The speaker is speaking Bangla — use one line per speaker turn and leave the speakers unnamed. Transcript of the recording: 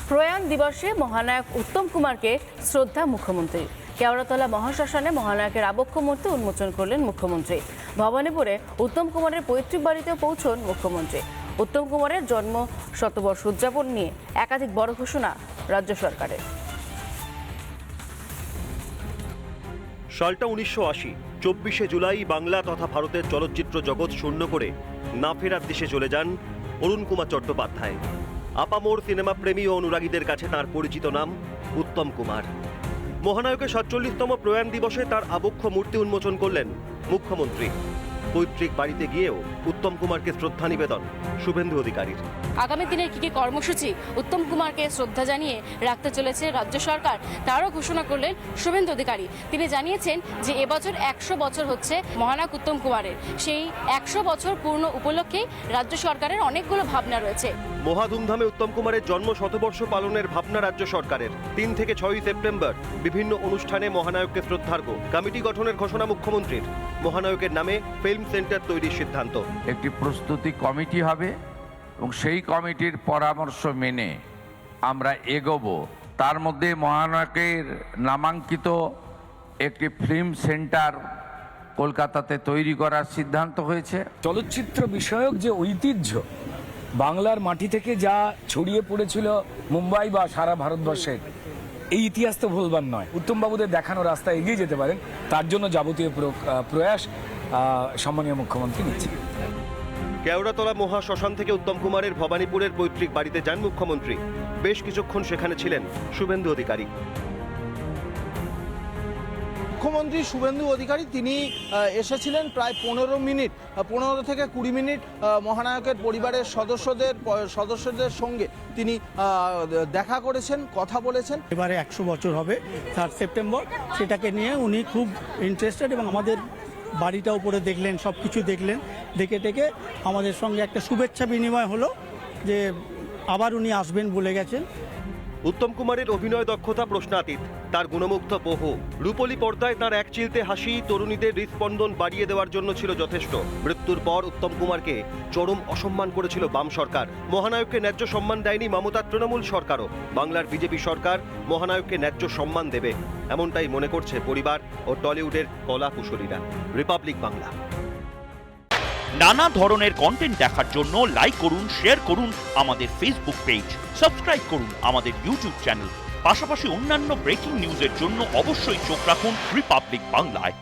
প্রয়াণ দিবসে মহানায়ক উত্তম কুমারকে শ্রদ্ধা মুখ্যমন্ত্রী। কেওড়াতলা মহাশ্মশানে মহানায়কের আবক্ষ মূর্তি উন্মোচন করলেন মুখ্যমন্ত্রী। ভবানীপুরে উত্তম কুমারের পৈতৃক বাড়িতেও পৌঁছন মুখ্যমন্ত্রী। উত্তম কুমারের জন্ম শতবর্ষ উদযাপন নিয়ে একাধিক বড় ঘোষণা রাজ্য সরকারের।
সালটা 1980। 24শে জুলাই বাংলা তথা ভারতের চলচ্চিত্র জগৎ শূন্য করে না ফেরার দেশে চলে যান অরুণ কুমার চট্টোপাধ্যায়। আপামোর সিনেমা প্রেমী ও অনুরাগীদের কাছে তার পরিচিত নাম উত্তম কুমার। মহানায়কের 47তম প্রয়াণ দিবসে তার আবক্ষ মূর্তি উন্মোচন করলেন মুখ্যমন্ত্রী। পৈতৃক বাড়িতে গিয়েও উত্তম কুমারকে শ্রদ্ধা নিবেদন শুভেন্দু অধিকারীর।
আগামী দিনের কি কর্মসূচি উত্তম কুমারকে শ্রদ্ধা জানিয়ে রাখতে চলেছে রাজ্য সরকার, তারও ঘোষণা করলেন শুভেন্দু অধিকারী। তিনি জানিয়েছেন যে এবছর 100 বছর হচ্ছে মহানায়ক উত্তম কুমারের। সেই 100 বছর পূর্ণ উপলক্ষে রাজ্য সরকারের অনেকগুলো ভাবনা রয়েছে।
মহা ধুমধামে উত্তম কুমারের জন্ম শতবর্ষ পালনের ভাবনা রাজ্য সরকারের। 3 থেকে 6 সেপ্টেম্বর বিভিন্ন অনুষ্ঠানে মহানায়ককে শ্রদ্ধার্ঘ্য। কমিটি গঠনের ঘোষণা মুখ্যমন্ত্রীর। মহানায়কের নামে ফিল্ম সেন্টার তৈরির সিদ্ধান্ত।
একটি প্রস্তুতি কমিটি হবে এবং সেই কমিটির পরামর্শ মেনে আমরা এগোবো। তার মধ্যে মহানায়কের নামাঙ্কিত একটি ফিল্ম সেন্টার কলকাতাতে তৈরি করার সিদ্ধান্ত হয়েছে।
চলচ্চিত্র বিষয়ক যে ঐতিহ্য বাংলার মাটি থেকে যা ছড়িয়ে পড়েছিল মুম্বাই বা সারা ভারতবর্ষের, এই ইতিহাস তো ভুলবার নয়। উত্তমবাবুদের দেখানো রাস্তা এগিয়ে যেতে পারেন, তার জন্য যাবতীয় প্রয়াস সম্মানীয় মুখ্যমন্ত্রী নিচ্ছেন।
কেওড়াতলা মহাশ্মশান থেকে উত্তম কুমারের ভবানীপুরের পৈতৃক বাড়িতে যান মুখ্যমন্ত্রী। বেশ কিছুক্ষণ সেখানে ছিলেন শুভেন্দু অধিকারী।
মুখ্যমন্ত্রী শুভেন্দু অধিকারী তিনি এসেছিলেন প্রায় 15 থেকে 20 মিনিট মহানায়কের পরিবারের সদস্যদের সঙ্গে তিনি দেখা করেছেন, কথা বলেছেন।
এবারে 100 বছর হবে 3 সেপ্টেম্বর, সেটাকে নিয়ে উনি খুব ইন্টারেস্টেড এবং আমাদের বাড়িটা উপরে দেখলেন, সব কিছু দেখলেন। দেখে আমাদের সঙ্গে একটা শুভেচ্ছা বিনিময় হলো যে আবার উনি আসবেন বলে গেছেন।
উত্তম কুমারের অভিনয় দক্ষতা প্রশ্নাতীত। তার গুণমুগ্ধ বহু। রূপলী পর্দায় তার এক চিলতে হাসি তরুণীদের হৃদস্পন্দন বাড়িয়ে দেওয়ার জন্য ছিল যথেষ্ট। মৃত্যুর পর উত্তম কুমারকে চরম অসম্মান করেছিল বাম সরকার। মহানায়ককে ন্যায্য সম্মান দেয়নি মমতার তৃণমূল সরকারও। বাংলার বিজেপি সরকার মহানায়ককে ন্যায্য সম্মান দেবে, এমনটাই মনে করছে পরিবার ও টলিউডের কলা কুশলীরা। রিপাবলিক বাংলা।
নানা ধরনের কন্টেন্ট দেখার জন্য লাইক করুন, শেয়ার করুন আমাদের ফেসবুক পেজ, সাবস্ক্রাইব করুন আমাদের ইউটিউব চ্যানেল। পাশাপাশি অন্যান্য ব্রেকিং নিউজের জন্য অবশ্যই চোখ রাখুন রিপাবলিক বাংলায়।